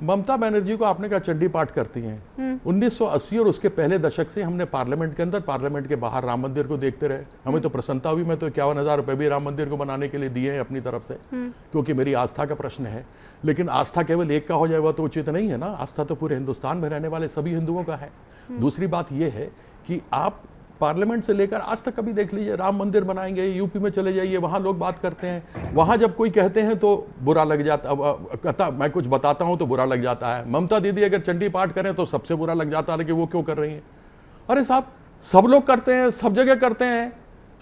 ममता बनर्जी को आपने कहा चंडी पाठ करती हैं। 1980 और उसके पहले दशक से हमने पार्लियामेंट के अंदर, पार्लियामेंट के बाहर राम मंदिर को देखते रहे। हमें तो प्रसन्नता हुई, मैं तो 51,000 रुपए भी राम मंदिर को बनाने के लिए दिए हैं अपनी तरफ से, क्योंकि मेरी आस्था का प्रश्न है। लेकिन आस्था केवल एक का हो जाए वह तो उचित नहीं है ना। आस्था तो पूरे हिंदुस्तान में रहने वाले सभी हिंदुओं का है। दूसरी बात यह है कि आप पार्लियामेंट से लेकर आज तक कभी देख लीजिए, राम मंदिर बनाएंगे, यूपी में चले जाइए, वहां लोग बात करते हैं, वहां जब कोई कहते हैं तो बुरा लग जाता, कहता मैं कुछ बताता हूं तो बुरा लग जाता है। ममता दीदी अगर चंडी पाठ करें तो सबसे बुरा लग जाता है कि वो क्यों कर रही हैं। अरे साहब, सब लोग करते हैं, सब जगह करते हैं,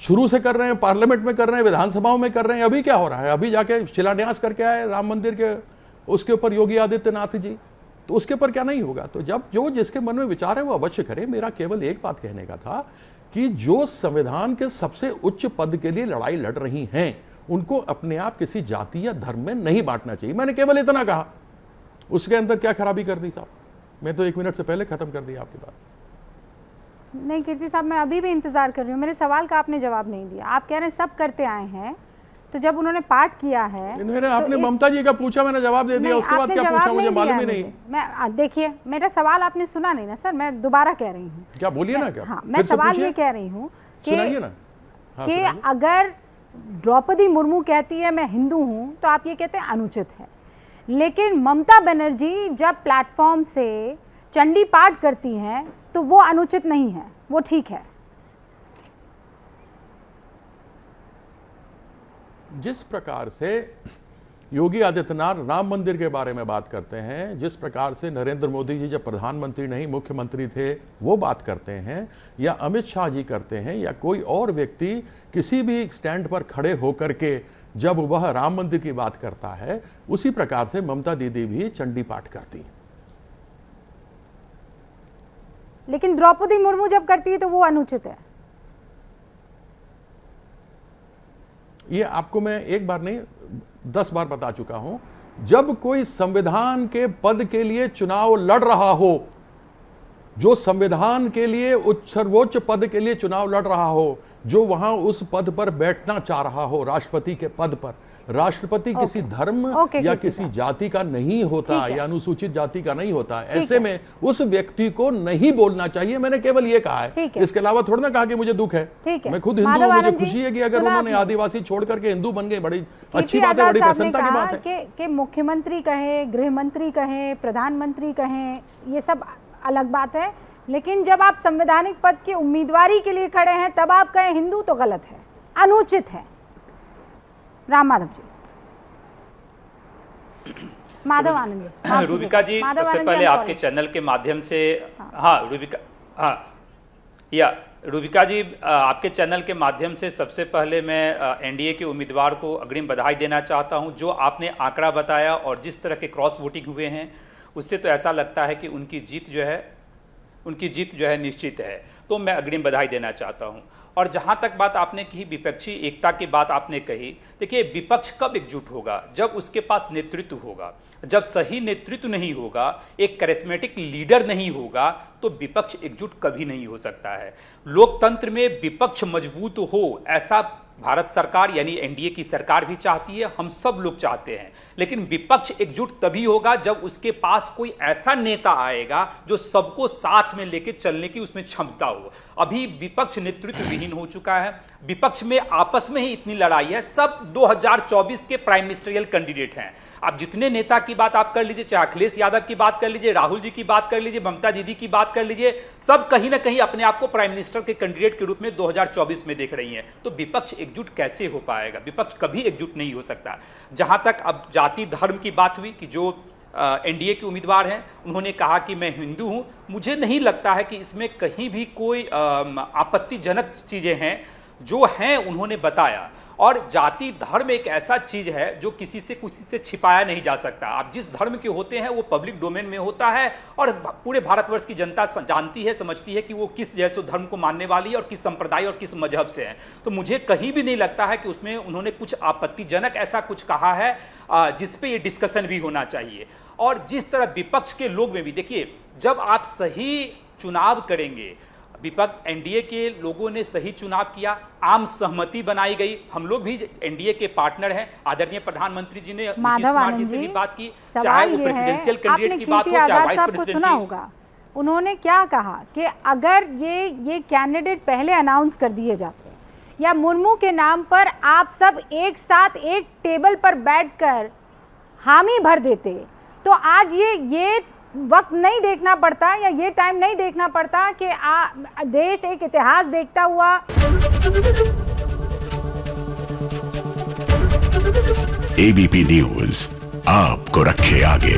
शुरू से कर रहे हैं, पार्लियामेंट में कर रहे हैं, विधानसभाओं में कर रहे हैं। अभी क्या हो रहा है? अभी जाके शिलान्यास करके आए राम मंदिर के, उसके ऊपर योगी आदित्यनाथ जी, तो उसके ऊपर क्या नहीं होगा? तो जब जो जिसके मन में विचार है वो अवश्य करे। मेरा केवल एक बात कहने का था कि जो संविधान के सबसे उच्च पद के लिए लड़ाई लड़ रही हैं, उनको अपने आप किसी जाति या धर्म में नहीं बांटना चाहिए। मैंने केवल इतना कहा, उसके अंदर क्या खराबी कर दी साहब? मैं तो 1 मिनट से पहले खत्म कर दिया आपकी बात। नहीं कीर्ति साहब, मैं अभी भी इंतजार कर रही हूँ। मेरे सवाल का आपने जवाब नहीं दिया। आप कह रहे हैं सब करते आए हैं, तो जब उन्होंने पाठ किया है, आपने ममता जी का पूछा, मैंने जवाब दे दिया। उसके बाद क्या पूछा मुझे मालूम ही नहीं। मैं देखिए, मेरा सवाल आपने सुना नहीं ना सर, मैं दोबारा कह रही हूँ। क्या बोलिए ना? क्या? हाँ, मैं सवाल ये कह रही हूँ सुनाइए ना। कि अगर द्रौपदी मुर्मू कहती है मैं हिंदू हूँ, तो आप ये कहते हैं अनुचित है। लेकिन ममता बनर्जी जब प्लेटफॉर्म से चंडी पाठ करती हैं तो वो अनुचित नहीं है, वो ठीक है। जिस प्रकार से योगी आदित्यनाथ राम मंदिर के बारे में बात करते हैं, जिस प्रकार से नरेंद्र मोदी जी जब प्रधानमंत्री नहीं मुख्यमंत्री थे वो बात करते हैं, या अमित शाह जी करते हैं, या कोई और व्यक्ति किसी भी स्टैंड पर खड़े होकर के जब वह राम मंदिर की बात करता है, उसी प्रकार से ममता दीदी भी चंडी पाठ करती हैं। लेकिन द्रौपदी मुर्मू जब करती है तो वो अनुचित है। ये आपको मैं एक बार नहीं 10 बार बता चुका हूं। जब कोई संविधान के पद के लिए चुनाव लड़ रहा हो, जो संविधान के लिए सर्वोच्च पद के लिए चुनाव लड़ रहा हो, जो वहां उस पद पर बैठना चाह रहा हो, राष्ट्रपति के पद पर, राष्ट्रपति किसी धर्म या किसी जाति का नहीं होता, या अनुसूचित जाति का नहीं होता। ऐसे में उस व्यक्ति को नहीं बोलना चाहिए। मैंने केवल ये कहा है, इसके अलावा थोड़ा ना कहा कि मुझे दुख है। मैं खुद हिंदू हूं, मुझे खुशी है कि अगर उन्होंने आदिवासी छोड़ करके हिंदू बन गए, बड़ी अच्छी बात है, बड़ी प्रसन्नता की बात है। कि मुख्यमंत्री कहें, गृह मंत्री कहें, प्रधानमंत्री कहें, ये सब अलग बात है। लेकिन जब आप संवैधानिक पद की उम्मीदवारी के लिए खड़े हैं तब आप कहें हिंदू, तो गलत है, अनुचित है। राम माधव जी, माधव आनंद, रूबिका जी, सबसे पहले आपके चैनल के माध्यम से, रूबिका जी, आपके चैनल के माध्यम से सबसे पहले मैं एनडीए के उम्मीदवार को अग्रिम बधाई देना चाहता हूं। जो आपने आंकड़ा बताया और जिस तरह के क्रॉस वोटिंग हुए हैं, उससे तो ऐसा लगता है कि उनकी जीत जो है निश्चित है। तो मैं अग्रिम बधाई देना चाहता हूं। और जहां तक बात आपने कही, विपक्षी एकता की बात आपने कही, देखिए विपक्ष कब एकजुट होगा? जब उसके पास नेतृत्व होगा। जब सही नेतृत्व नहीं होगा, एक करिश्मेटिक लीडर नहीं होगा, तो विपक्ष एकजुट कभी नहीं हो सकता है। लोकतंत्र में विपक्ष मजबूत हो, ऐसा भारत सरकार यानी एनडीए की सरकार भी चाहती है, हम सब लोग चाहते हैं। लेकिन विपक्ष एकजुट तभी होगा जब उसके पास कोई ऐसा नेता आएगा जो सबको साथ में लेके चलने की उसमें क्षमता हो। अभी विपक्ष नेतृत्व विहीन हो चुका है। विपक्ष में आपस में ही इतनी लड़ाई है। सब 2024 के प्राइम मिनिस्टरियल कैंडिडेट हैं। आप जितने नेता की बात आप कर लीजिए, चाहे अखिलेश यादव की बात कर लीजिए, राहुल जी की बात कर लीजिए, ममता दीदी की बात कर लीजिए, सब कहीं ना कहीं अपने आप को प्राइम मिनिस्टर के कैंडिडेट के रूप में 2024 में देख रही हैं। तो विपक्ष एकजुट कैसे हो पाएगा? विपक्ष कभी एकजुट नहीं हो सकता। जहां तक अब जाति धर्म की बात हुई कि जो एनडीए के उम्मीदवार हैं, उन्होंने कहा कि मैं हिंदू हूं, मुझे नहीं लगता है कि इसमें कहीं भी कोई आपत्तिजनक चीजें हैं। जो हैं उन्होंने बताया। और जाति धर्म एक ऐसा चीज है जो किसी से छिपाया नहीं जा सकता। आप जिस धर्म के होते हैं वो पब्लिक डोमेन में होता है, और पूरे भारतवर्ष की जनता जानती है, समझती है कि वो किस जैसे धर्म को मानने वाली है और किस संप्रदाय और किस मजहब से है। तो मुझे कहीं भी नहीं लगता है कि उसमें उन्होंने कुछ आपत्तिजनक ऐसा कुछ कहा है जिसपे ये डिस्कशन भी होना चाहिए। और जिस तरह विपक्ष के लोग में भी देखिए, जब आप सही चुनाव करेंगे, विपक्ष एनडीए के लोगों ने सही चुनाव किया, आम सहमति बनाई गई। हम लोग भी एनडीए के पार्टनर हैं। आदरणीय प्रधानमंत्री जी ने नीतीश कुमार जी से भी बात की, चाहे वो प्रेसिडेंशियल कैंडिडेट की बात हो चाहे वाइस प्रेसिडेंट सुना होगा उन्होंने क्या कहा कि अगर ये कैंडिडेट पहले अनाउंस कर दिए जाते या मुर्मू के नाम पर आप सब एक साथ एक टेबल पर बैठकर हामी भर देते तो आज ये वक्त नहीं देखना पड़ता या ये टाइम नहीं देखना पड़ता कि देश एक इतिहास देखता हुआ। एबीपी न्यूज़ आपको रखे आगे।